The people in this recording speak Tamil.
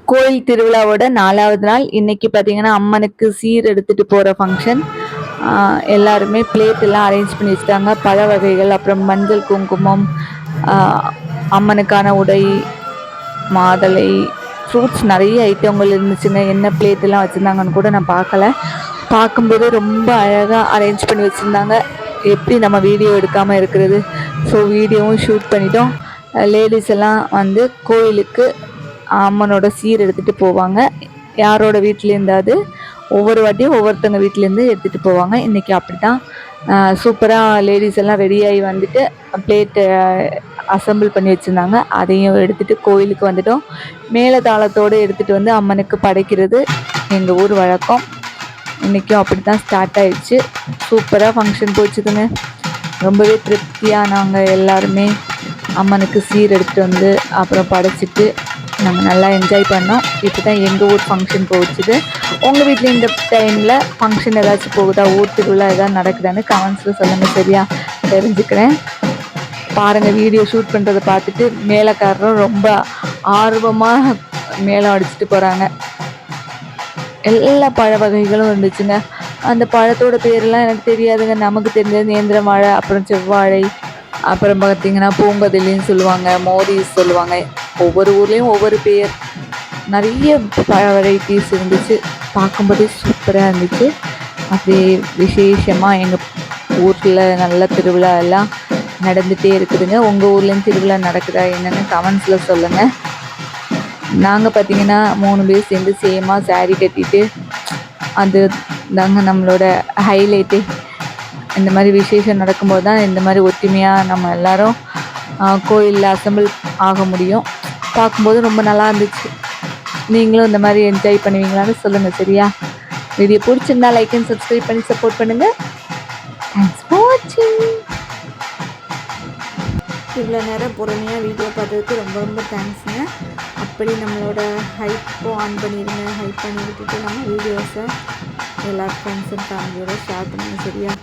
கோயில் திருவிழாவோட 4வது நாள் இன்னைக்கு பார்த்தீங்கன்னா அம்மனுக்கு சீர் எடுத்துகிட்டு போகிற ஃபங்க்ஷன். எல்லாருமே பிளேட் எல்லாம் அரேஞ்ச் பண்ணி வச்சுட்டாங்க. பழ வகைகள், அப்புறம் மஞ்சள் குங்குமம், அம்மனுக்கான உடை, மாதளை, ஃப்ரூட்ஸ், நிறைய ஐட்டங்கள் இருந்துச்சுங்க. என்ன பிளேட் எல்லாம் வச்சுருந்தாங்கன்னு கூட நான் பார்க்கல. பார்க்கும்போது ரொம்ப அழகாக அரேஞ்ச் பண்ணி வச்சுருந்தாங்க. எப்படி நம்ம வீடியோ எடுக்காமல் இருக்கிறது? ஸோ வீடியோவும் ஷூட் பண்ணிட்டோம். லேடிஸ் எல்லாம் வந்து கோயிலுக்கு அம்மனோட சீர் எடுத்துகிட்டு போவாங்க. யாரோட வீட்டிலேருந்தாவது ஒவ்வொரு வாட்டியும் ஒவ்வொருத்தவங்க வீட்டிலேருந்து எடுத்துகிட்டு போவாங்க. இன்றைக்கி அப்படி தான் சூப்பராக லேடிஸ் எல்லாம் ரெடியாகி வந்துட்டு பிளேட்டை அசம்பிள் பண்ணி வச்சுருந்தாங்க. அதையும் எடுத்துகிட்டு கோயிலுக்கு வந்துட்டோம். மேலே தாளத்தோடு எடுத்துகிட்டு வந்து அம்மனுக்கு படைக்கிறது எங்கள் ஊர் வழக்கம். இன்றைக்கும் அப்படி தான் ஸ்டார்ட் ஆகிடுச்சு. சூப்பராக ஃபங்க்ஷன் போச்சுதுங்க. ரொம்பவே திருப்தியாக நாங்கள் எல்லாருமே அம்மனுக்கு சீர் எடுத்துகிட்டு வந்து அப்புறம் படைச்சிட்டு நாங்கள் நல்லா என்ஜாய் பண்ணோம். இப்போ தான் எங்கள் ஊர் ஃபங்க்ஷன் போச்சுது. உங்கள் வீட்டில் இந்த டைமில் ஃபங்க்ஷன் ஏதாச்சும் போகுதா, ஊர் திருவிழா ஏதாவது நடக்குதான்னு கமெண்ட்ஸில் சொல்லுங்கள், சரியா? தெரிஞ்சுக்கிறேன். பாருங்கள், வீடியோ ஷூட் பண்ணுறதை பார்த்துட்டு மேலக்காரரும் ரொம்ப ஆர்வமாக மேளம் அடிச்சுட்டு போகிறாங்க. எல்லா பழ வகைகளும் இருந்துச்சுங்க. அந்த பழத்தோட பேரெல்லாம் எனக்கு தெரியாதுங்க. நமக்கு தெரிஞ்சது நேந்திர வாழை, அப்புறம் செவ்வாழை, அப்புறம் பார்த்திங்கன்னா பூங்கதிலின்னு சொல்லுவாங்க, மோரிஸ் சொல்லுவாங்க. ஒவ்வொரு ஊர்லேயும் ஒவ்வொரு பேர். நிறைய பழ வெரைட்டிஸ் இருந்துச்சு. பார்க்கும்போதே சூப்பராக இருந்துச்சு. அப்படியே விசேஷமாக எங்கள் ஊரில் நல்ல திருவிழா எல்லாம் நடந்துகிட்டே இருக்குதுங்க. உங்கள் ஊர்லேயும் திருவிழா நடக்குதா என்னென்னு கமெண்ட்ஸில் சொல்லுங்கள். நாங்கள் பார்த்திங்கன்னா 3 பேர் சேர்ந்து சேமாக சாரீ கட்டிட்டு, அது தாங்க நம்மளோட ஹைலைட்டு. இந்த மாதிரி விசேஷம் நடக்கும்போது தான் இந்த மாதிரி ஒற்றுமையாக நம்ம எல்லோரும் கோயிலில் அசம்பிள் ஆக முடியும். பார்க்கும்போது ரொம்ப நல்லா இருந்துச்சு. நீங்களும் இந்த மாதிரி என்ஜாய் பண்ணுவீங்களான்னு சொல்லுங்கள், சரியா? வீடியோ பிடிச்சிருந்தா லைக் அண்ட் சப்ஸ்கிரைப் பண்ணி சப்போர்ட் பண்ணுங்கள். தேங்க்ஸ் ஃபார் வாட்சிங். இவ்வளோ நேரம் பொறுமையாக வீடியோ பார்த்ததுக்கு ரொம்ப ரொம்ப தேங்க்ஸுங்க. அப்படி நம்மளோட ஹைப்பும் ஆன் பண்ணிடுங்க. ஹைப் பண்ணி விட்டுட்டு நம்ம வீடியோஸை எல்லா ஃப்ரெண்ட்ஸ் அண்ட் ஃபேமிலியோட ஷேர் பண்ணுங்கள், சரியா?